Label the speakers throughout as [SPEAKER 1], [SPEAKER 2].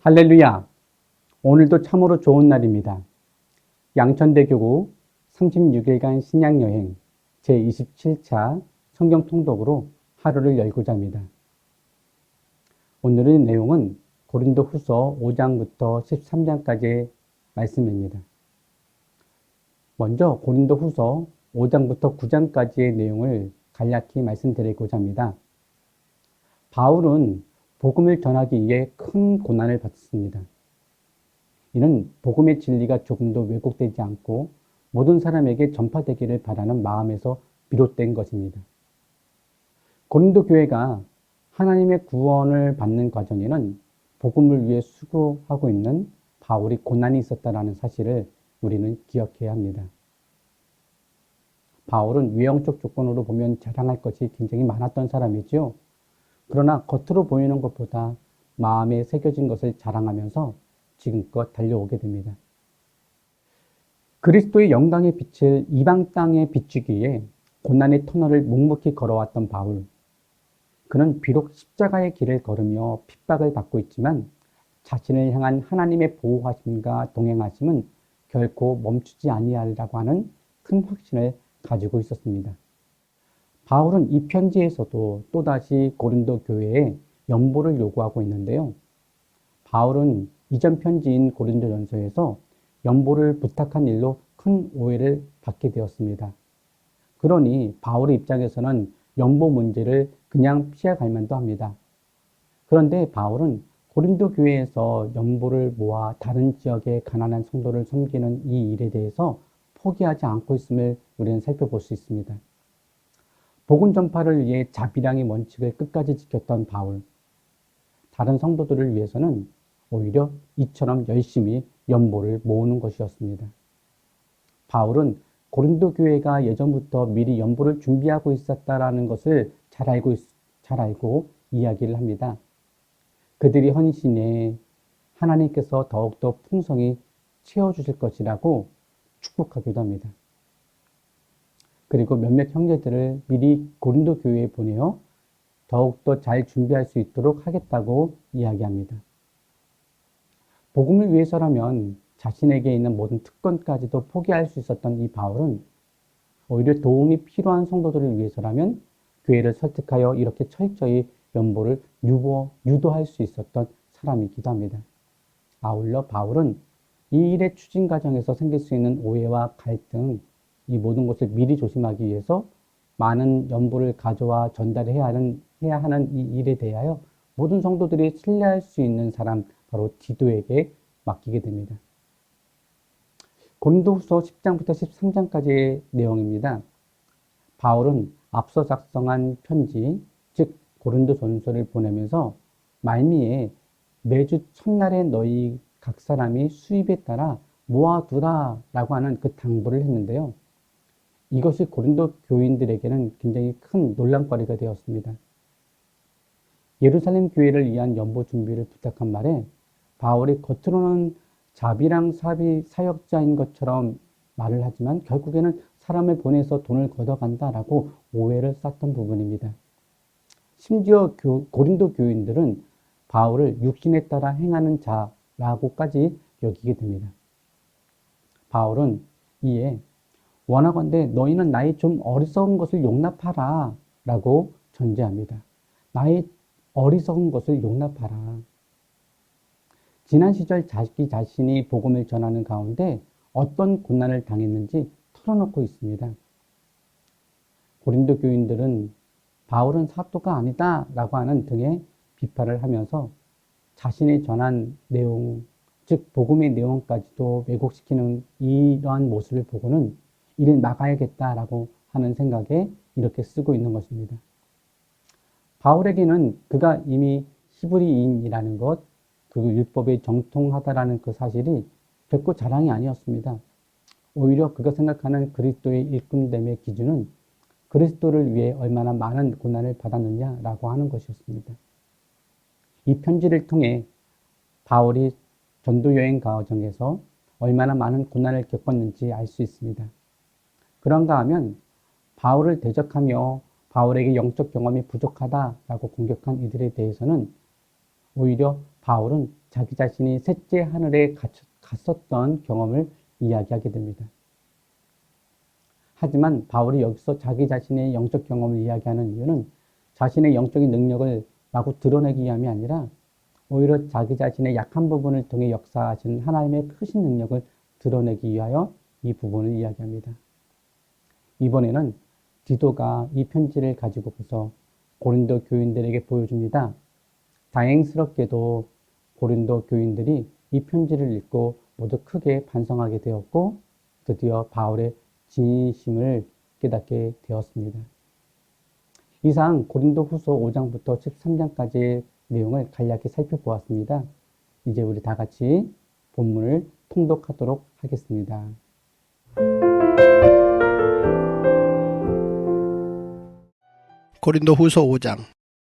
[SPEAKER 1] 할렐루야! 오늘도 참으로 좋은 날입니다. 양천대교구 36일간 신약여행 제27차 성경 통독으로 하루를 열고자 합니다. 오늘의 내용은 고린도후서 5장부터 13장까지의 말씀입니다. 먼저 고린도후서 5장부터 9장까지의 내용을 간략히 말씀드리고자 합니다. 바울은 복음을 전하기 위해 큰 고난을 받았습니다. 이는 복음의 진리가 조금도 왜곡되지 않고 모든 사람에게 전파되기를 바라는 마음에서 비롯된 것입니다. 고린도 교회가 하나님의 구원을 받는 과정에는 복음을 위해 수고하고 있는 바울이 고난이 있었다는 사실을 우리는 기억해야 합니다. 바울은 외형적 조건으로 보면 자랑할 것이 굉장히 많았던 사람이죠. 그러나 겉으로 보이는 것보다 마음에 새겨진 것을 자랑하면서 지금껏 달려오게 됩니다. 그리스도의 영광의 빛을 이방 땅에 비추기 위해 고난의 터널을 묵묵히 걸어왔던 바울. 그는 비록 십자가의 길을 걸으며 핍박을 받고 있지만 자신을 향한 하나님의 보호하심과 동행하심은 결코 멈추지 아니하리라고 하는 큰 확신을 가지고 있었습니다. 바울은 이 편지에서도 또다시 고린도 교회에 연보를 요구하고 있는데요. 바울은 이전 편지인 고린도전서에서 연보를 부탁한 일로 큰 오해를 받게 되었습니다. 그러니 바울의 입장에서는 연보 문제를 그냥 피해갈 만도 합니다. 그런데 바울은 고린도 교회에서 연보를 모아 다른 지역의 가난한 성도를 섬기는 이 일에 대해서 포기하지 않고 있음을 우리는 살펴볼 수 있습니다. 복음 전파를 위해 자비량의 원칙을 끝까지 지켰던 바울. 다른 성도들을 위해서는 오히려 이처럼 열심히 연보를 모으는 것이었습니다. 바울은 고린도 교회가 예전부터 미리 연보를 준비하고 있었다는 것을 잘 알고 이야기를 합니다. 그들이 헌신해 하나님께서 더욱더 풍성히 채워주실 것이라고 축복하기도 합니다. 그리고 몇몇 형제들을 미리 고린도 교회에 보내어 더욱더 잘 준비할 수 있도록 하겠다고 이야기합니다. 복음을 위해서라면 자신에게 있는 모든 특권까지도 포기할 수 있었던 이 바울은 오히려 도움이 필요한 성도들을 위해서라면 교회를 설득하여 이렇게 철저히 연보를 유도할 수 있었던 사람이기도 합니다. 아울러 바울은 이 일의 추진 과정에서 생길 수 있는 오해와 갈등, 이 모든 것을 미리 조심하기 위해서 많은 연보를 가져와 전달해야 하는 이 일에 대하여 모든 성도들이 신뢰할 수 있는 사람, 바로 디도에게 맡기게 됩니다. 고린도후서 10장부터 13장까지의 내용입니다. 바울은 앞서 작성한 편지, 즉 고린도전서를 보내면서 말미에 매주 첫날에 너희 각 사람이 수입에 따라 모아두라라고 하는 그 당부를 했는데요. 이것이 고린도 교인들에게는 굉장히 큰 논란거리가 되었습니다. 예루살렘 교회를 위한 연보 준비를 부탁한 말에 바울이 겉으로는 자비랑 사역자인 것처럼 말을 하지만 결국에는 사람을 보내서 돈을 걷어간다라고 오해를 쌌던 부분입니다. 심지어 고린도 교인들은 바울을 육신에 따라 행하는 자라고까지 여기게 됩니다. 바울은 이에 원하건대 너희는 나의 좀 어리석은 것을 용납하라 라고 전제합니다. 나의 어리석은 것을 용납하라. 지난 시절 자기 자신이 복음을 전하는 가운데 어떤 고난을 당했는지 털어놓고 있습니다. 고린도 교인들은 바울은 사도가 아니다 라고 하는 등의 비판을 하면서 자신이 전한 내용, 즉 복음의 내용까지도 왜곡시키는 이러한 모습을 보고는 이를 막아야겠다라고 하는 생각에 이렇게 쓰고 있는 것입니다. 바울에게는 그가 이미 히브리인이라는 것, 그리고 율법에 정통하다라는 그 사실이 결코 자랑이 아니었습니다. 오히려 그가 생각하는 그리스도의 일꾼됨의 기준은 그리스도를 위해 얼마나 많은 고난을 받았느냐라고 하는 것이었습니다. 이 편지를 통해 바울이 전도여행 과정에서 얼마나 많은 고난을 겪었는지 알 수 있습니다. 그런가 하면 바울을 대적하며 바울에게 영적 경험이 부족하다라고 공격한 이들에 대해서는 오히려 바울은 자기 자신이 셋째 하늘에 갔었던 경험을 이야기하게 됩니다. 하지만 바울이 여기서 자기 자신의 영적 경험을 이야기하는 이유는 자신의 영적인 능력을 마구 드러내기 위함이 아니라 오히려 자기 자신의 약한 부분을 통해 역사하시는 하나님의 크신 능력을 드러내기 위하여 이 부분을 이야기합니다. 이번에는 디도가 이 편지를 가지고서 고린도 교인들에게 보여줍니다. 다행스럽게도 고린도 교인들이 이 편지를 읽고 모두 크게 반성하게 되었고 드디어 바울의 진심을 깨닫게 되었습니다. 이상 고린도 후서 5장부터 13장까지의 내용을 간략히 살펴보았습니다. 이제 우리 다 같이 본문을 통독하도록 하겠습니다.
[SPEAKER 2] 고린도 후서 5장.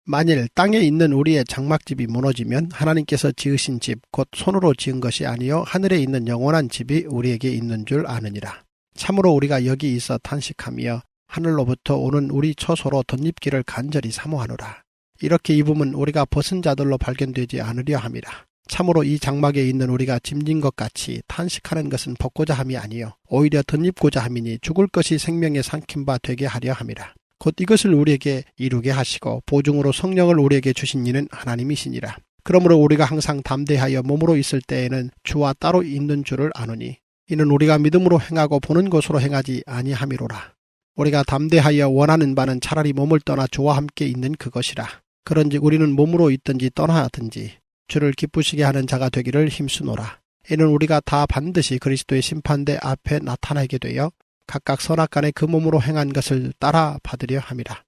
[SPEAKER 2] 만일 땅에 있는 우리의 장막집이 무너지면 하나님께서 지으신 집 곧 손으로 지은 것이 아니요 하늘에 있는 영원한 집이 우리에게 있는 줄 아느니라. 참으로 우리가 여기 있어 탄식하며 하늘로부터 오는 우리 처소로 덧입기를 간절히 사모하노라. 이렇게 입으면 우리가 벗은 자들로 발견되지 않으려 함이라. 참으로 이 장막에 있는 우리가 짐진 것 같이 탄식하는 것은 벗고자 함이 아니요 오히려 덧입고자 함이니 죽을 것이 생명의 삼킨 바 되게 하려 함이라. 곧 이것을 우리에게 이루게 하시고 보증으로 성령을 우리에게 주신 이는 하나님이시니라. 그러므로 우리가 항상 담대하여 몸으로 있을 때에는 주와 따로 있는 줄을 아노니 이는 우리가 믿음으로 행하고 보는 것으로 행하지 아니함이로라. 우리가 담대하여 원하는 바는 차라리 몸을 떠나 주와 함께 있는 그것이라. 그런즉 우리는 몸으로 있든지 떠나든지 주를 기쁘시게 하는 자가 되기를 힘쓰노라. 이는 우리가 다 반드시 그리스도의 심판대 앞에 나타나게 되어 각각 선악간에 그 몸으로 행한 것을 따라 받으려 함이라.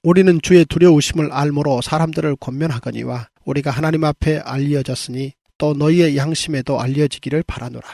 [SPEAKER 2] 우리는 주의 두려우심을 알므로 사람들을 권면하거니와 우리가 하나님 앞에 알려졌으니 또 너희의 양심에도 알려지기를 바라노라.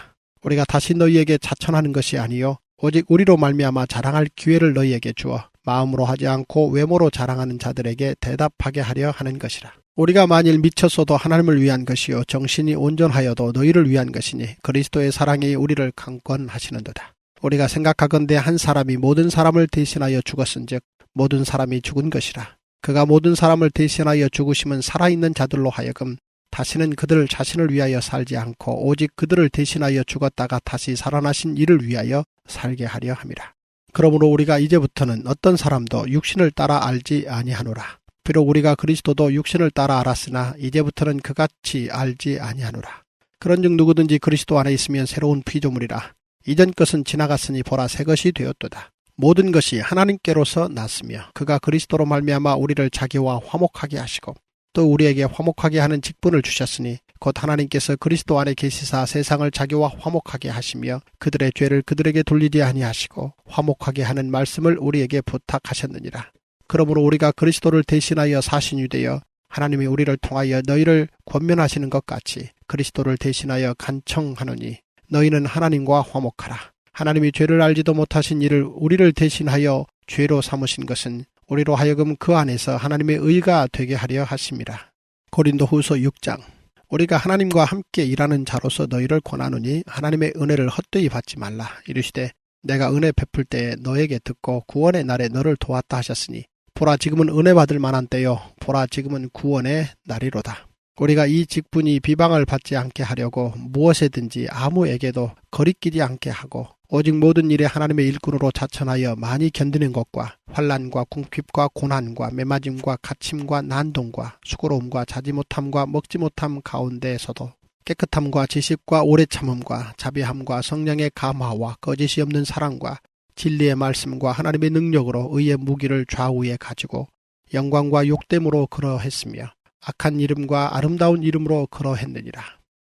[SPEAKER 2] 우리가 다시 너희에게 자천하는 것이 아니요 오직 우리로 말미암아 자랑할 기회를 너희에게 주어 마음으로 하지 않고 외모로 자랑하는 자들에게 대답하게 하려 하는 것이라. 우리가 만일 미쳤어도 하나님을 위한 것이요 정신이 온전하여도 너희를 위한 것이니 그리스도의 사랑이 우리를 강권하시는도다. 우리가 생각하건대 한 사람이 모든 사람을 대신하여 죽었은즉 모든 사람이 죽은 것이라. 그가 모든 사람을 대신하여 죽으심은 살아있는 자들로 하여금 다시는 그들 자신을 위하여 살지 않고 오직 그들을 대신하여 죽었다가 다시 살아나신 이를 위하여 살게 하려 함이라. 그러므로 우리가 이제부터는 어떤 사람도 육신을 따라 알지 아니하노라. 비록 우리가 그리스도도 육신을 따라 알았으나 이제부터는 그같이 알지 아니하노라. 그런즉 누구든지 그리스도 안에 있으면 새로운 피조물이라. 이전 것은 지나갔으니 보라 새 것이 되었도다. 모든 것이 하나님께로서 났으며 그가 그리스도로 말미암아 우리를 자기와 화목하게 하시고 또 우리에게 화목하게 하는 직분을 주셨으니 곧 하나님께서 그리스도 안에 계시사 세상을 자기와 화목하게 하시며 그들의 죄를 그들에게 돌리지 아니하시고 화목하게 하는 말씀을 우리에게 부탁하셨느니라. 그러므로 우리가 그리스도를 대신하여 사신이 되어 하나님이 우리를 통하여 너희를 권면하시는 것 같이 그리스도를 대신하여 간청하노니 너희는 하나님과 화목하라. 하나님이 죄를 알지도 못하신 이를 우리를 대신하여 죄로 삼으신 것은 우리로 하여금 그 안에서 하나님의 의가 되게 하려 하심이라. 고린도 후서 6장. 우리가 하나님과 함께 일하는 자로서 너희를 권하노니 하나님의 은혜를 헛되이 받지 말라. 이르시되 내가 은혜 베풀 때에 너에게 듣고 구원의 날에 너를 도왔다 하셨으니 보라 지금은 은혜 받을 만한 때요 보라 지금은 구원의 날이로다. 우리가 이 직분이 비방을 받지 않게 하려고 무엇에든지 아무에게도 거리끼지 않게 하고 오직 모든 일에 하나님의 일꾼으로 자천하여 많이 견디는 것과 환난과 궁핍과 고난과 매맞음과 갇힘과 난동과 수고로움과 자지 못함과 먹지 못함 가운데에서도 깨끗함과 지식과 오래 참음과 자비함과 성령의 감화와 거짓이 없는 사랑과 진리의 말씀과 하나님의 능력으로 의의 무기를 좌우에 가지고 영광과 욕됨으로 그러했으며 악한 이름과 아름다운 이름으로 그러했느니라.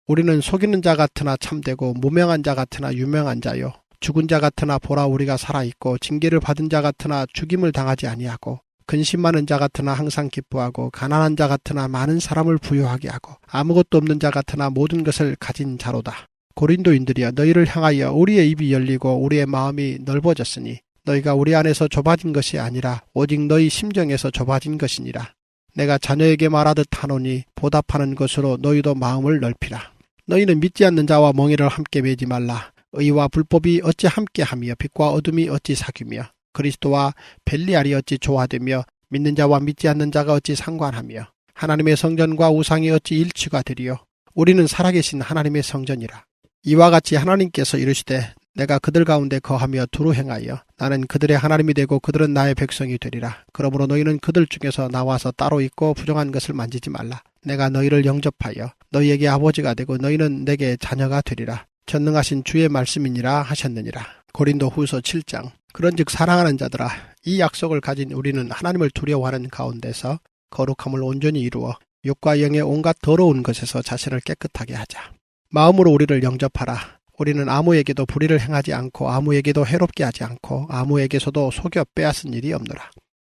[SPEAKER 2] 우리는 속이는 자 같으나 참되고 무명한 자 같으나 유명한 자요 죽은 자 같으나 보라 우리가 살아있고 징계를 받은 자 같으나 죽임을 당하지 아니하고 근심 많은 자 같으나 항상 기뻐하고 가난한 자 같으나 많은 사람을 부유하게 하고 아무것도 없는 자 같으나 모든 것을 가진 자로다. 고린도인들이여 너희를 향하여 우리의 입이 열리고 우리의 마음이 넓어졌으니 너희가 우리 안에서 좁아진 것이 아니라 오직 너희 심정에서 좁아진 것이니라. 내가 자녀에게 말하듯 하노니 보답하는 것으로 너희도 마음을 넓히라. 너희는 믿지 않는 자와 멍에를 함께 매지 말라. 의와 불법이 어찌 함께하며 빛과 어둠이 어찌 사귀며 그리스도와 벨리알이 어찌 조화되며 믿는 자와 믿지 않는 자가 어찌 상관하며 하나님의 성전과 우상이 어찌 일치가 되리요. 우리는 살아계신 하나님의 성전이라. 이와 같이 하나님께서 이르시되 내가 그들 가운데 거하며 두루 행하여 나는 그들의 하나님이 되고 그들은 나의 백성이 되리라. 그러므로 너희는 그들 중에서 나와서 따로 있고 부정한 것을 만지지 말라. 내가 너희를 영접하여 너희에게 아버지가 되고 너희는 내게 자녀가 되리라. 전능하신 주의 말씀이니라 하셨느니라. 고린도 후서 7장. 그런즉 사랑하는 자들아, 이 약속을 가진 우리는 하나님을 두려워하는 가운데서 거룩함을 온전히 이루어 육과 영의 온갖 더러운 것에서 자신을 깨끗하게 하자. 마음으로 우리를 영접하라. 우리는 아무에게도 불의를 행하지 않고 아무에게도 해롭게 하지 않고 아무에게서도 속여 빼앗은 일이 없노라.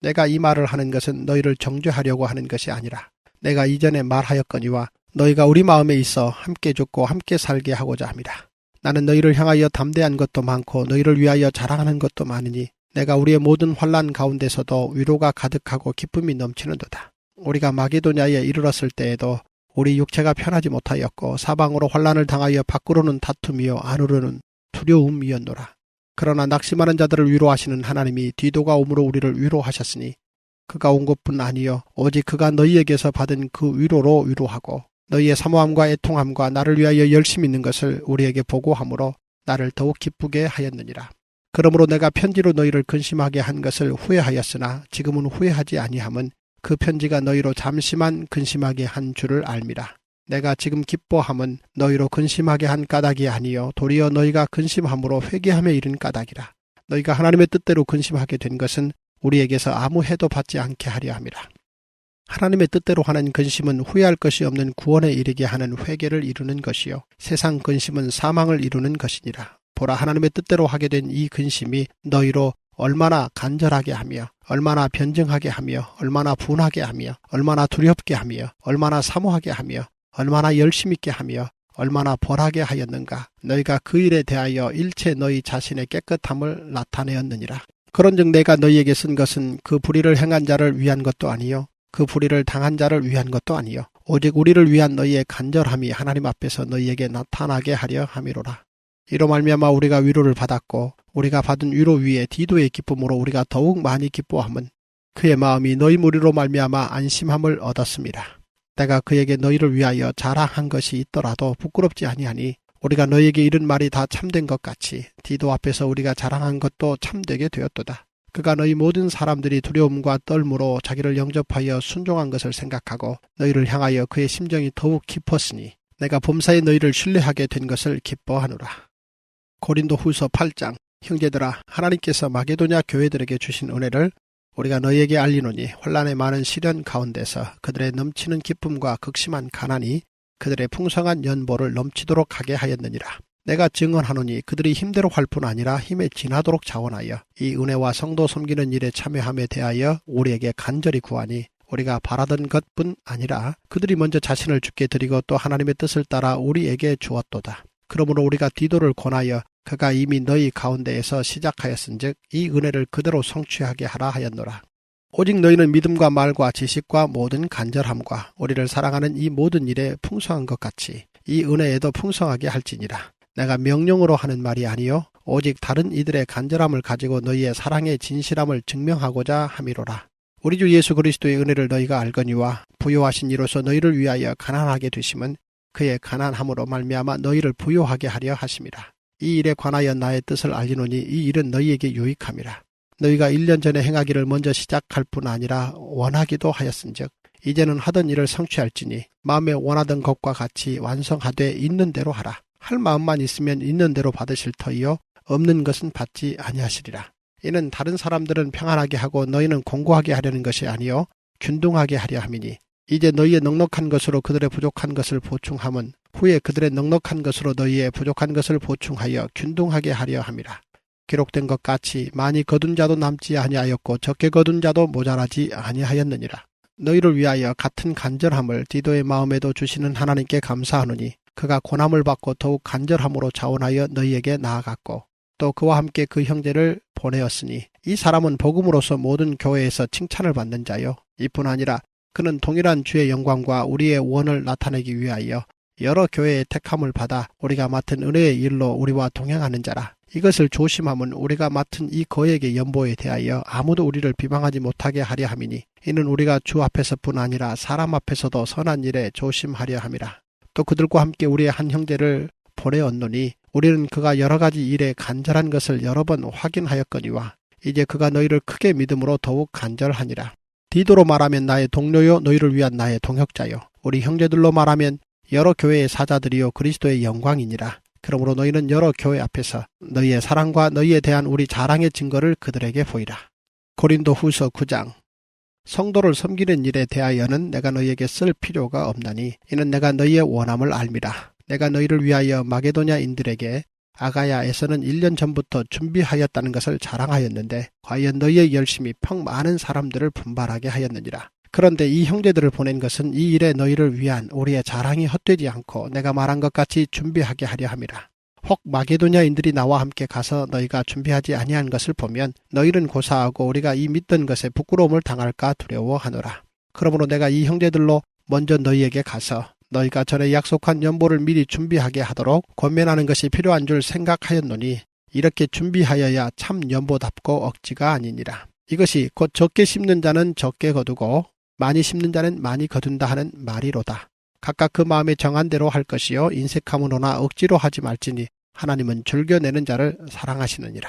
[SPEAKER 2] 내가 이 말을 하는 것은 너희를 정죄하려고 하는 것이 아니라 내가 이전에 말하였거니와 너희가 우리 마음에 있어 함께 죽고 함께 살게 하고자 함이라. 나는 너희를 향하여 담대한 것도 많고 너희를 위하여 자랑하는 것도 많으니 내가 우리의 모든 환난 가운데서도 위로가 가득하고 기쁨이 넘치는도다. 우리가 마게도냐에 이르렀을 때에도 우리 육체가 편하지 못하였고 사방으로 환난을 당하여 밖으로는 다툼이요 안으로는 두려움이었노라. 그러나 낙심하는 자들을 위로하시는 하나님이 디도가 오므로 우리를 위로하셨으니 그가 온 것뿐 아니요 오직 그가 너희에게서 받은 그 위로로 위로하고 너희의 사모함과 애통함과 나를 위하여 열심히 있는 것을 우리에게 보고하므로 나를 더욱 기쁘게 하였느니라. 그러므로 내가 편지로 너희를 근심하게 한 것을 후회하였으나 지금은 후회하지 아니함은 그 편지가 너희로 잠시만 근심하게 한 줄을 알미라. 내가 지금 기뻐함은 너희로 근심하게 한 까닭이 아니요 도리어 너희가 근심함으로 회개함에 이른 까닭이라. 너희가 하나님의 뜻대로 근심하게 된 것은 우리에게서 아무 해도 받지 않게 하려 함이라. 하나님의 뜻대로 하는 근심은 후회할 것이 없는 구원에 이르게 하는 회개를 이루는 것이요 세상 근심은 사망을 이루는 것이니라. 보라, 하나님의 뜻대로 하게 된 이 근심이 너희로 얼마나 간절하게 하며 얼마나 변증하게 하며 얼마나 분하게 하며 얼마나 두렵게 하며 얼마나 사모하게 하며 얼마나 열심 있게 하며 얼마나 벌하게 하였는가. 너희가 그 일에 대하여 일체 너희 자신의 깨끗함을 나타내었느니라. 그런즉 내가 너희에게 쓴 것은 그 불의를 행한 자를 위한 것도 아니요 그 불의를 당한 자를 위한 것도 아니요 오직 우리를 위한 너희의 간절함이 하나님 앞에서 너희에게 나타나게 하려 함이로라. 이로 말미암아 우리가 위로를 받았고 우리가 받은 위로 위에 디도의 기쁨으로 우리가 더욱 많이 기뻐함은 그의 마음이 너희 무리로 말미암아 안심함을 얻었습니다. 내가 그에게 너희를 위하여 자랑한 것이 있더라도 부끄럽지 아니하니 우리가 너희에게 이른 말이 다 참된 것 같이 디도 앞에서 우리가 자랑한 것도 참되게 되었도다. 그가 너희 모든 사람들이 두려움과 떨므로 자기를 영접하여 순종한 것을 생각하고 너희를 향하여 그의 심정이 더욱 깊었으니 내가 범사에 너희를 신뢰하게 된 것을 기뻐하노라. 고린도 후서 8장. 형제들아, 하나님께서 마게도냐 교회들에게 주신 은혜를 우리가 너희에게 알리노니 환난의 많은 시련 가운데서 그들의 넘치는 기쁨과 극심한 가난이 그들의 풍성한 연보를 넘치도록 하게 하였느니라. 내가 증언하노니 그들이 힘대로 할 뿐 아니라 힘에 지나도록 자원하여 이 은혜와 성도 섬기는 일에 참여함에 대하여 우리에게 간절히 구하니 우리가 바라던 것뿐 아니라 그들이 먼저 자신을 주께 드리고 또 하나님의 뜻을 따라 우리에게 주었도다. 그러므로 우리가 디도를 권하여 그가 이미 너희 가운데에서 시작하였은즉 이 은혜를 그대로 성취하게 하라 하였노라. 오직 너희는 믿음과 말과 지식과 모든 간절함과 우리를 사랑하는 이 모든 일에 풍성한 것 같이 이 은혜에도 풍성하게 할지니라. 내가 명령으로 하는 말이 아니요 오직 다른 이들의 간절함을 가지고 너희의 사랑의 진실함을 증명하고자 함이로라. 우리 주 예수 그리스도의 은혜를 너희가 알거니와 부요하신 이로서 너희를 위하여 가난하게 되심은 그의 가난함으로 말미암아 너희를 부요하게 하려 하심이라. 이 일에 관하여 나의 뜻을 알리노니 이 일은 너희에게 유익함이라. 너희가 1년 전에 행하기를 먼저 시작할 뿐 아니라 원하기도 하였은즉 이제는 하던 일을 성취할지니 마음에 원하던 것과 같이 완성하되 있는 대로 하라. 할 마음만 있으면 있는 대로 받으실 터이요 없는 것은 받지 아니하시리라. 이는 다른 사람들은 평안하게 하고 너희는 공고하게 하려는 것이 아니요 균등하게 하려 함이니 이제 너희의 넉넉한 것으로 그들의 부족한 것을 보충함은 후에 그들의 넉넉한 것으로 너희의 부족한 것을 보충하여 균등하게 하려 함이라. 기록된 것 같이 많이 거둔 자도 남지 아니하였고 적게 거둔 자도 모자라지 아니하였느니라. 너희를 위하여 같은 간절함을 디도의 마음에도 주시는 하나님께 감사하노니 그가 고난을 받고 더욱 간절함으로 자원하여 너희에게 나아갔고 또 그와 함께 그 형제를 보내었으니 이 사람은 복음으로서 모든 교회에서 칭찬을 받는 자요 이뿐 아니라 그는 동일한 주의 영광과 우리의 원을 나타내기 위하여 여러 교회의 택함을 받아 우리가 맡은 은혜의 일로 우리와 동행하는 자라. 이것을 조심함은 우리가 맡은 이 거액의 연보에 대하여 아무도 우리를 비방하지 못하게 하려 함이니 이는 우리가 주 앞에서뿐 아니라 사람 앞에서도 선한 일에 조심하려 함이라. 또 그들과 함께 우리의 한 형제를 보내었노니 우리는 그가 여러 가지 일에 간절한 것을 여러 번 확인하였거니와 이제 그가 너희를 크게 믿음으로 더욱 간절하니라. 디도로 말하면 나의 동료요 너희를 위한 나의 동역자요 우리 형제들로 말하면 여러 교회의 사자들이요 그리스도의 영광이니라. 그러므로 너희는 여러 교회 앞에서 너희의 사랑과 너희에 대한 우리 자랑의 증거를 그들에게 보이라. 고린도 후서 9장. 성도를 섬기는 일에 대하여는 내가 너희에게 쓸 필요가 없나니 이는 내가 너희의 원함을 알미라. 내가 너희를 위하여 마게도냐인들에게 아가야에서는 1년 전부터 준비하였다는 것을 자랑하였는데 과연 너희의 열심이 평 많은 사람들을 분발하게 하였느니라. 그런데 이 형제들을 보낸 것은 이 일에 너희를 위한 우리의 자랑이 헛되지 않고 내가 말한 것 같이 준비하게 하려 함이라. 혹 마게도냐인들이 나와 함께 가서 너희가 준비하지 아니한 것을 보면 너희는 고사하고 우리가 이 믿던 것에 부끄러움을 당할까 두려워하노라. 그러므로 내가 이 형제들로 먼저 너희에게 가서 너희가 전에 약속한 연보를 미리 준비하게 하도록 권면하는 것이 필요한 줄 생각하였노니 이렇게 준비하여야 참 연보답고 억지가 아니니라. 이것이 곧 적게 심는 자는 적게 거두고 많이 심는 자는 많이 거둔다 하는 말이로다. 각각 그 마음에 정한 대로 할 것이요 인색함으로나 억지로 하지 말지니 하나님은 즐겨내는 자를 사랑하시느니라.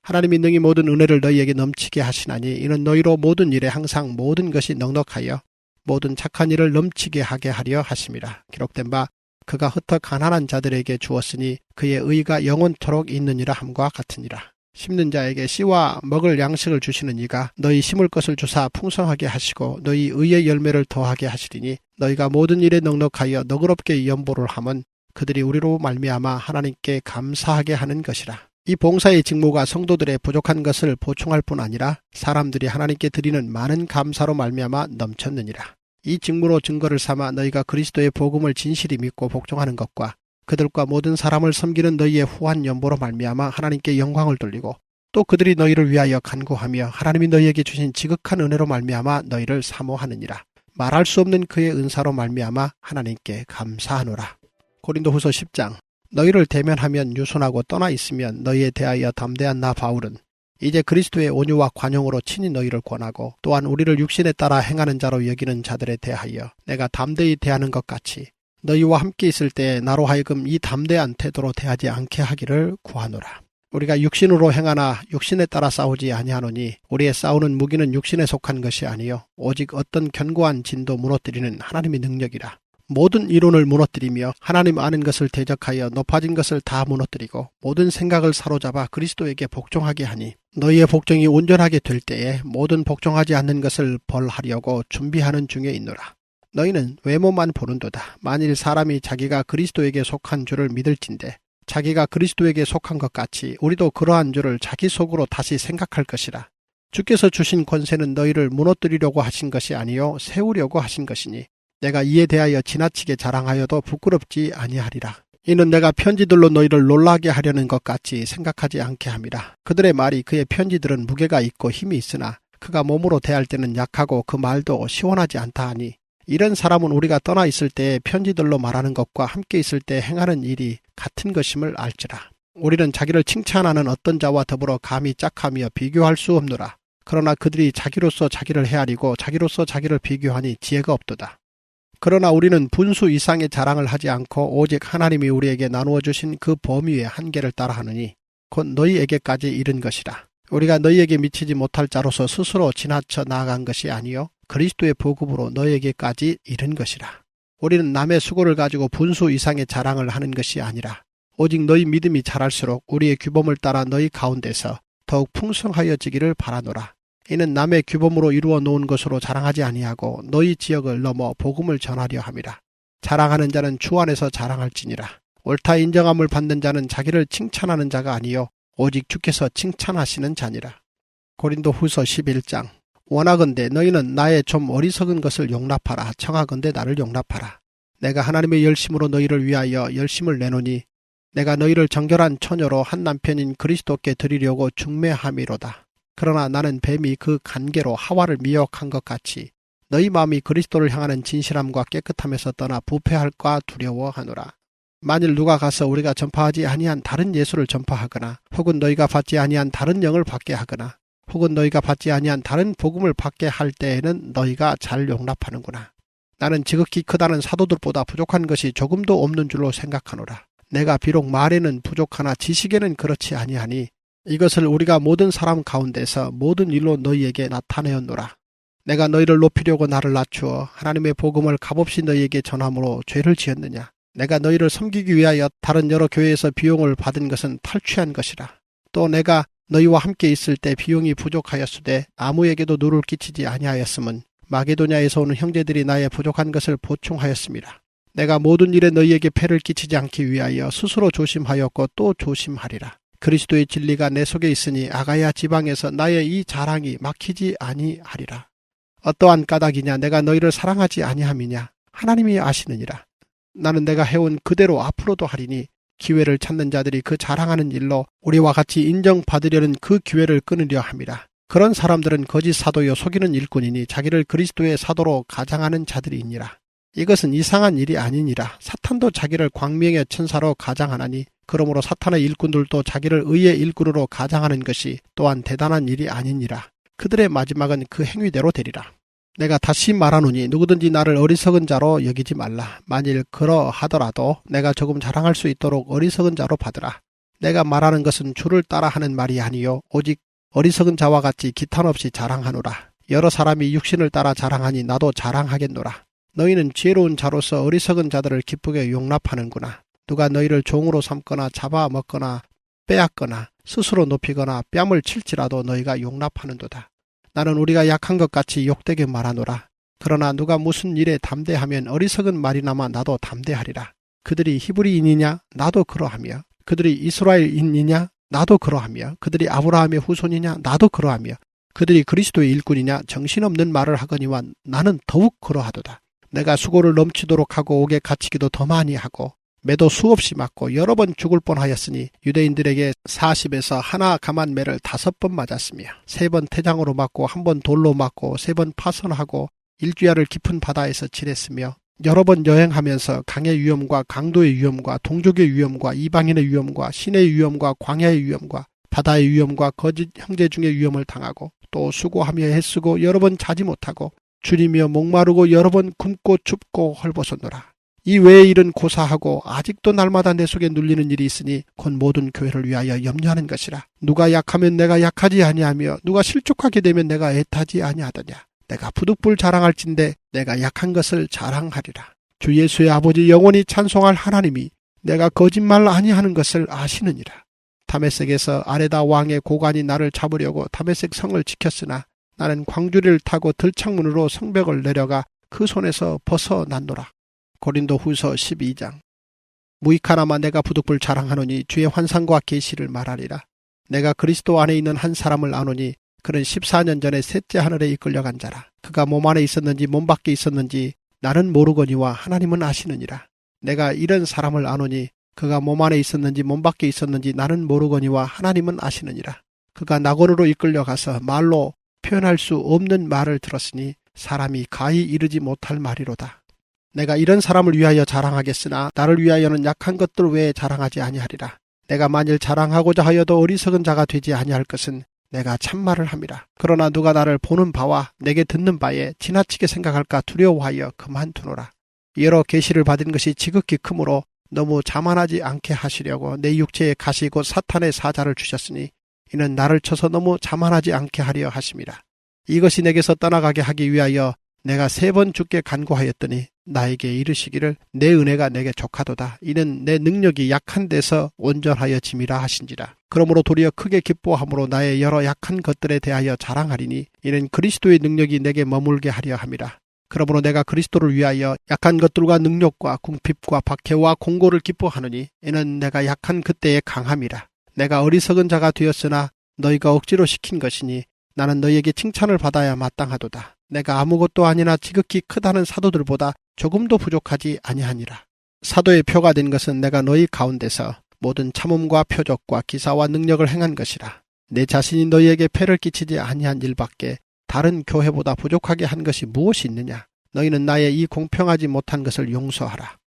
[SPEAKER 2] 하나님이 능히 모든 은혜를 너희에게 넘치게 하시나니 이는 너희로 모든 일에 항상 모든 것이 넉넉하여 모든 착한 일을 넘치게 하게 하려 하심이라. 기록된 바 그가 흩어 가난한 자들에게 주었으니 그의 의가 영원토록 있느니라 함과 같으니라. 심는 자에게 씨와 먹을 양식을 주시는 이가 너희 심을 것을 주사 풍성하게 하시고 너희 의의 열매를 더하게 하시리니 너희가 모든 일에 넉넉하여 너그럽게 연보를 함은 그들이 우리로 말미암아 하나님께 감사하게 하는 것이라. 이 봉사의 직무가 성도들의 부족한 것을 보충할 뿐 아니라 사람들이 하나님께 드리는 많은 감사로 말미암아 넘쳤느니라. 이 직무로 증거를 삼아 너희가 그리스도의 복음을 진실히 믿고 복종하는 것과 그들과 모든 사람을 섬기는 너희의 후한 연보로 말미암아 하나님께 영광을 돌리고 또 그들이 너희를 위하여 간구하며 하나님이 너희에게 주신 지극한 은혜로 말미암아 너희를 사모하느니라. 말할 수 없는 그의 은사로 말미암아 하나님께 감사하노라. 고린도 후서 10장. 너희를 대면하면 유순하고 떠나 있으면 너희에 대하여 담대한 나 바울은 이제 그리스도의 온유와 관용으로 친히 너희를 권하고 또한 우리를 육신에 따라 행하는 자로 여기는 자들에 대하여 내가 담대히 대하는 것 같이 너희와 함께 있을 때 나로 하여금 이 담대한 태도로 대하지 않게 하기를 구하노라. 우리가 육신으로 행하나 육신에 따라 싸우지 아니하노니 우리의 싸우는 무기는 육신에 속한 것이 아니요 오직 어떤 견고한 진도 무너뜨리는 하나님의 능력이라. 모든 이론을 무너뜨리며 하나님 아는 것을 대적하여 높아진 것을 다 무너뜨리고 모든 생각을 사로잡아 그리스도에게 복종하게 하니 너희의 복종이 온전하게 될 때에 모든 복종하지 않는 것을 벌하려고 준비하는 중에 있노라. 너희는 외모만 보는도다. 만일 사람이 자기가 그리스도에게 속한 줄을 믿을진대 자기가 그리스도에게 속한 것 같이 우리도 그러한 줄을 자기 속으로 다시 생각할 것이라. 주께서 주신 권세는 너희를 무너뜨리려고 하신 것이 아니요 세우려고 하신 것이니 내가 이에 대하여 지나치게 자랑하여도 부끄럽지 아니하리라. 이는 내가 편지들로 너희를 놀라게 하려는 것 같이 생각하지 않게 함이라. 그들의 말이 그의 편지들은 무게가 있고 힘이 있으나 그가 몸으로 대할 때는 약하고 그 말도 시원하지 않다 하니 이런 사람은 우리가 떠나 있을 때 편지들로 말하는 것과 함께 있을 때 행하는 일이 같은 것임을 알지라. 우리는 자기를 칭찬하는 어떤 자와 더불어 감히 짝하며 비교할 수 없노라. 그러나 그들이 자기로서 자기를 헤아리고 자기로서 자기를 비교하니 지혜가 없도다. 그러나 우리는 분수 이상의 자랑을 하지 않고 오직 하나님이 우리에게 나누어 주신 그 범위의 한계를 따라하느니 곧 너희에게까지 이른 것이라. 우리가 너희에게 미치지 못할 자로서 스스로 지나쳐 나아간 것이 아니요 그리스도의 복음으로 너희에게까지 이른 것이라. 우리는 남의 수고를 가지고 분수 이상의 자랑을 하는 것이 아니라 오직 너희 믿음이 자랄수록 우리의 규범을 따라 너희 가운데서 더욱 풍성하여지기를 바라노라. 이는 남의 규범으로 이루어 놓은 것으로 자랑하지 아니하고 너희 지역을 넘어 복음을 전하려 함이라. 자랑하는 자는 주 안에서 자랑할지니라. 옳다 인정함을 받는 자는 자기를 칭찬하는 자가 아니요 오직 주께서 칭찬하시는 자니라. 고린도 후서 11장. 원하건대 너희는 나의 좀 어리석은 것을 용납하라. 청하건대 나를 용납하라. 내가 하나님의 열심으로 너희를 위하여 열심을 내노니 내가 너희를 정결한 처녀로 한 남편인 그리스도께 드리려고 중매함이로다. 그러나 나는 뱀이 그 간계로 하와를 미혹한 것 같이 너희 마음이 그리스도를 향하는 진실함과 깨끗함에서 떠나 부패할까 두려워하노라. 만일 누가 가서 우리가 전파하지 아니한 다른 예수를 전파하거나 혹은 너희가 받지 아니한 다른 영을 받게 하거나 혹은 너희가 받지 아니한 다른 복음을 받게 할 때에는 너희가 잘 용납하는구나. 나는 지극히 크다는 사도들보다 부족한 것이 조금도 없는 줄로 생각하노라. 내가 비록 말에는 부족하나 지식에는 그렇지 아니하니 이것을 우리가 모든 사람 가운데서 모든 일로 너희에게 나타내었노라. 내가 너희를 높이려고 나를 낮추어 하나님의 복음을 값없이 너희에게 전함으로 죄를 지었느냐. 내가 너희를 섬기기 위하여 다른 여러 교회에서 비용을 받은 것은 탈취한 것이라. 또 내가 너희와 함께 있을 때 비용이 부족하였으되 아무에게도 누를 끼치지 아니하였음은 마게도냐에서 오는 형제들이 나의 부족한 것을 보충하였습니다. 내가 모든 일에 너희에게 폐를 끼치지 않기 위하여 스스로 조심하였고 또 조심하리라. 그리스도의 진리가 내 속에 있으니 아가야 지방에서 나의 이 자랑이 막히지 아니하리라. 어떠한 까닭이냐 내가 너희를 사랑하지 아니함이냐 하나님이 아시느니라. 나는 내가 해온 그대로 앞으로도 하리니 기회를 찾는 자들이 그 자랑하는 일로 우리와 같이 인정받으려는 그 기회를 끊으려 함이라. 그런 사람들은 거짓 사도여 속이는 일꾼이니 자기를 그리스도의 사도로 가장하는 자들이니라. 이것은 이상한 일이 아니니라. 사탄도 자기를 광명의 천사로 가장하나니 그러므로 사탄의 일꾼들도 자기를 의의 일꾼으로 가장하는 것이 또한 대단한 일이 아니니라. 그들의 마지막은 그 행위대로 되리라. 내가 다시 말하노니 누구든지 나를 어리석은 자로 여기지 말라. 만일 그러하더라도 내가 조금 자랑할 수 있도록 어리석은 자로 받으라. 내가 말하는 것은 주를 따라 하는 말이 아니요 오직 어리석은 자와 같이 기탄 없이 자랑하노라. 여러 사람이 육신을 따라 자랑하니 나도 자랑하겠노라. 너희는 지혜로운 자로서 어리석은 자들을 기쁘게 용납하는구나. 누가 너희를 종으로 삼거나 잡아먹거나 빼앗거나 스스로 높이거나 뺨을 칠지라도 너희가 용납하는도다. 나는 우리가 약한 것 같이 욕되게 말하노라. 그러나 누가 무슨 일에 담대하면 어리석은 말이나마 나도 담대하리라. 그들이 히브리인이냐? 나도 그러하며 그들이 이스라엘인이냐? 나도 그러하며 그들이 아브라함의 후손이냐? 나도 그러하며 그들이 그리스도의 일꾼이냐? 정신없는 말을 하거니와 나는 더욱 그러하도다. 내가 수고를 넘치도록 하고 옥에 갇히기도 더 많이 하고 매도 수없이 맞고 여러 번 죽을 뻔하였으니 유대인들에게 40에서 하나 감한 매를 5번 맞았으며 3번 태장으로 맞고 1번 돌로 맞고 3번 파선하고 일주야를 깊은 바다에서 지냈으며 여러 번 여행하면서 강의 위험과 강도의 위험과 동족의 위험과 이방인의 위험과 신의 위험과 광야의 위험과 바다의 위험과 거짓 형제 중의 위험을 당하고 또 수고하며 애쓰고 여러 번 자지 못하고 줄이며 목마르고 여러 번 굶고 춥고 헐벗었노라. 이 외의 일은 고사하고 아직도 날마다 내 속에 눌리는 일이 있으니 곧 모든 교회를 위하여 염려하는 것이라. 누가 약하면 내가 약하지 아니하며 누가 실족하게 되면 내가 애타지 아니하더냐. 내가 부득불 자랑할진대 내가 약한 것을 자랑하리라. 주 예수의 아버지 영원히 찬송할 하나님이 내가 거짓말 아니하는 것을 아시느니라. 다메섹에서 아레다 왕의 고관이 나를 잡으려고 다메섹 성을 지켰으나 나는 광주리를 타고 들창문으로 성벽을 내려가 그 손에서 벗어났노라. 고린도 후서 12장. 무익하나마 내가 부득불 자랑하노니 주의 환상과 계시를 말하리라. 내가 그리스도 안에 있는 한 사람을 아노니 그는 14년 전에 셋째 하늘에 이끌려간 자라. 그가 몸 안에 있었는지 몸 밖에 있었는지 나는 모르거니와 하나님은 아시느니라. 내가 이런 사람을 아노니 그가 몸 안에 있었는지 몸 밖에 있었는지 나는 모르거니와 하나님은 아시느니라. 그가 낙원으로 이끌려가서 말로 표현할 수 없는 말을 들었으니 사람이 가히 이르지 못할 말이로다. 내가 이런 사람을 위하여 자랑하겠으나 나를 위하여는 약한 것들 외에 자랑하지 아니하리라. 내가 만일 자랑하고자 하여도 어리석은 자가 되지 아니할 것은 내가 참말을 함이라. 그러나 누가 나를 보는 바와 내게 듣는 바에 지나치게 생각할까 두려워하여 그만두노라. 여러 계시를 받은 것이 지극히 크므로 너무 자만하지 않게 하시려고 내 육체에 가시 곧 사탄의 사자를 주셨으니 이는 나를 쳐서 너무 자만하지 않게 하려 하심이라. 이것이 내게서 떠나가게 하기 위하여 내가 3번 주께 간구하였더니 나에게 이르시기를 내 은혜가 내게 족하도다. 이는 내 능력이 약한 데서 온전하여 짐이라 하신지라. 그러므로 도리어 크게 기뻐함으로 나의 여러 약한 것들에 대하여 자랑하리니 이는 그리스도의 능력이 내게 머물게 하려 함이라. 그러므로 내가 그리스도를 위하여 약한 것들과 능력과 궁핍과 박해와 공고를 기뻐하느니 이는 내가 약한 그때의 강함이라. 내가 어리석은 자가 되었으나 너희가 억지로 시킨 것이니 나는 너희에게 칭찬을 받아야 마땅하도다. 내가 아무것도 아니나 지극히 크다는 사도들보다 조금도 부족하지 아니하니라. 사도의 표가 된 것은 내가 너희 가운데서 모든 참음과 표적과 기사와 능력을 행한 것이라. 내 자신이 너희에게 폐를 끼치지 아니한 일밖에 다른 교회보다 부족하게 한 것이 무엇이 있느냐. 너희는 나의 이 공평하지 못한 것을 용서하라.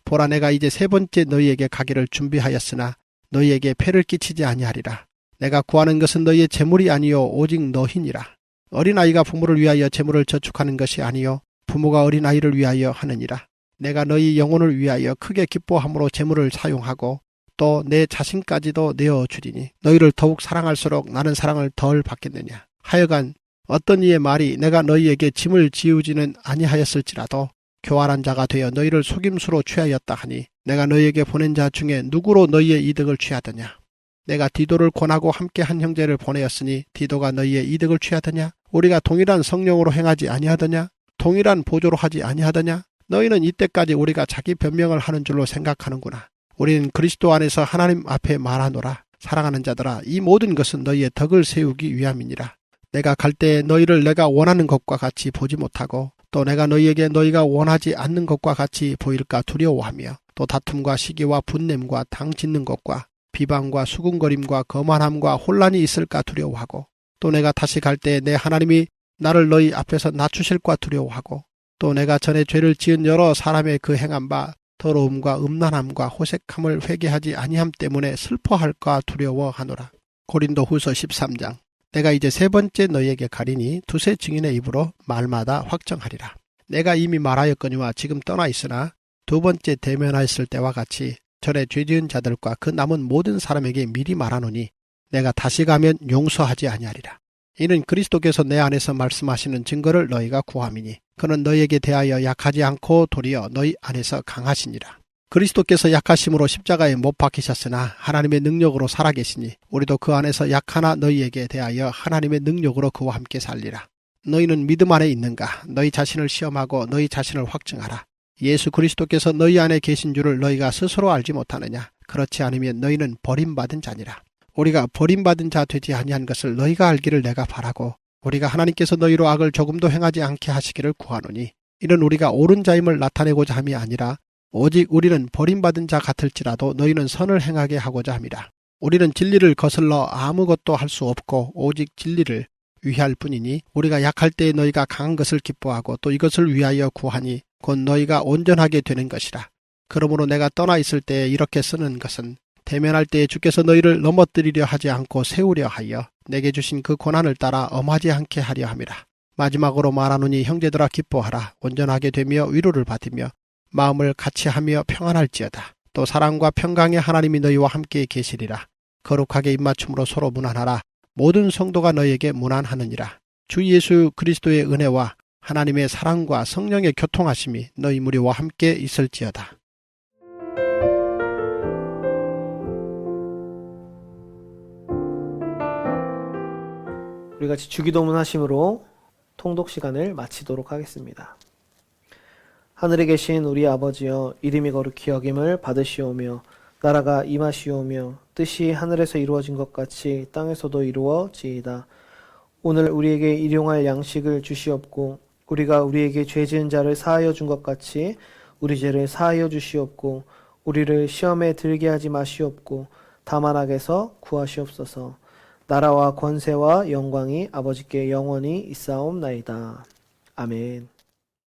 [SPEAKER 2] 보라 내가 이제 3번째 너희에게 가기를 준비하였으나 너희에게 폐를 끼치지 아니하리라. 내가 구하는 것은 너희의 재물이 아니요 오직 너희니라. 어린아이가 부모를 위하여 재물을 저축하는 것이 아니요 부모가 어린아이를 위하여 하느니라. 내가 너희 영혼을 위하여 크게 기뻐함으로 재물을 사용하고 또 내 자신까지도 내어주리니 너희를 더욱 사랑할수록 나는 사랑을 덜 받겠느냐. 하여간 어떤 이의 말이 내가 너희에게 짐을 지우지는 아니하였을지라도 교활한 자가 되어 너희를 속임수로 취하였다 하니 내가 너희에게 보낸 자 중에 누구로 너희의 이득을 취하더냐. 내가 디도를 권하고 함께 한 형제를 보내었으니 디도가 너희의 이득을 취하더냐. 우리가 동일한 성령으로 행하지 아니하더냐. 동일한 보조로 하지 아니하더냐. 너희는 이때까지 우리가 자기 변명을 하는 줄로 생각하는구나. 우리는 그리스도 안에서 하나님 앞에 말하노라. 사랑하는 자들아, 이 모든 것은 너희의 덕을 세우기 위함이니라. 내가 갈 때에 너희를 내가 원하는 것과 같이 보지 못하고 또 내가 너희에게 너희가 원하지 않는 것과 같이 보일까 두려워하며 또 다툼과 시기와 분냄과 당 짓는 것과 비방과 수군거림과 거만함과 혼란이 있을까 두려워하고 또 내가 다시 갈 때에 내 하나님이 나를 너희 앞에서 낮추실까 두려워하고 또 내가 전에 죄를 지은 여러 사람의 그 행한 바 더러움과 음란함과 호색함을 회개하지 아니함 때문에 슬퍼할까 두려워하노라. 고린도후서 13장. 내가 이제 세 번째 너희에게 가리니 두세 증인의 입으로 말마다 확정하리라. 내가 이미 말하였거니와 지금 떠나 있으나 두 번째 대면하였을 때와 같이 전에 죄지은 자들과 그 남은 모든 사람에게 미리 말하노니 내가 다시 가면 용서하지 아니하리라. 이는 그리스도께서 내 안에서 말씀하시는 증거를 너희가 구함이니 그는 너희에게 대하여 약하지 않고 도리어 너희 안에서 강하시니라. 그리스도께서 약하심으로 십자가에 못 박히셨으나 하나님의 능력으로 살아계시니 우리도 그 안에서 약하나 너희에게 대하여 하나님의 능력으로 그와 함께 살리라. 너희는 믿음 안에 있는가? 너희 자신을 시험하고 너희 자신을 확증하라. 예수 그리스도께서 너희 안에 계신 줄을 너희가 스스로 알지 못하느냐? 그렇지 않으면 너희는 버림받은 자니라. 우리가 버림받은 자 되지 아니한 것을 너희가 알기를 내가 바라고 우리가 하나님께서 너희로 악을 조금도 행하지 않게 하시기를 구하노니 이는 우리가 옳은 자임을 나타내고자 함이 아니라 오직 우리는 버림받은 자 같을지라도 너희는 선을 행하게 하고자 함이라. 우리는 진리를 거슬러 아무것도 할 수 없고 오직 진리를 위할 뿐이니 우리가 약할 때에 너희가 강한 것을 기뻐하고 또 이것을 위하여 구하니 곧 너희가 온전하게 되는 것이라. 그러므로 내가 떠나 있을 때에 이렇게 쓰는 것은 대면할 때에 주께서 너희를 넘어뜨리려 하지 않고 세우려 하여 내게 주신 그 고난을 따라 엄하지 않게 하려 함이라. 마지막으로 말하노니 형제들아 기뻐하라. 온전하게 되며 위로를 받으며 마음을 같이하며 평안할지어다. 또 사랑과 평강의 하나님이 너희와 함께 계시리라. 거룩하게 입맞춤으로 서로 문안하라. 모든 성도가 너희에게 문안하느니라. 주 예수 그리스도의 은혜와 하나님의 사랑과 성령의 교통하심이 너희 무리와 함께 있을지어다.
[SPEAKER 3] 우리 같이 주기도문 하심으로 통독 시간을 마치도록 하겠습니다. 하늘에 계신 우리 아버지여, 이름이 거룩히 여김을 받으시오며 나라가 임하시오며 뜻이 하늘에서 이루어진 것 같이 땅에서도 이루어지이다. 오늘 우리에게 일용할 양식을 주시옵고 우리가 우리에게 죄 지은 자를 사하여 준 것 같이 우리 죄를 사하여 주시옵고 우리를 시험에 들게 하지 마시옵고 다만 악에서 구하시옵소서. 나라와 권세와 영광이 아버지께 영원히 있사옵나이다. 아멘.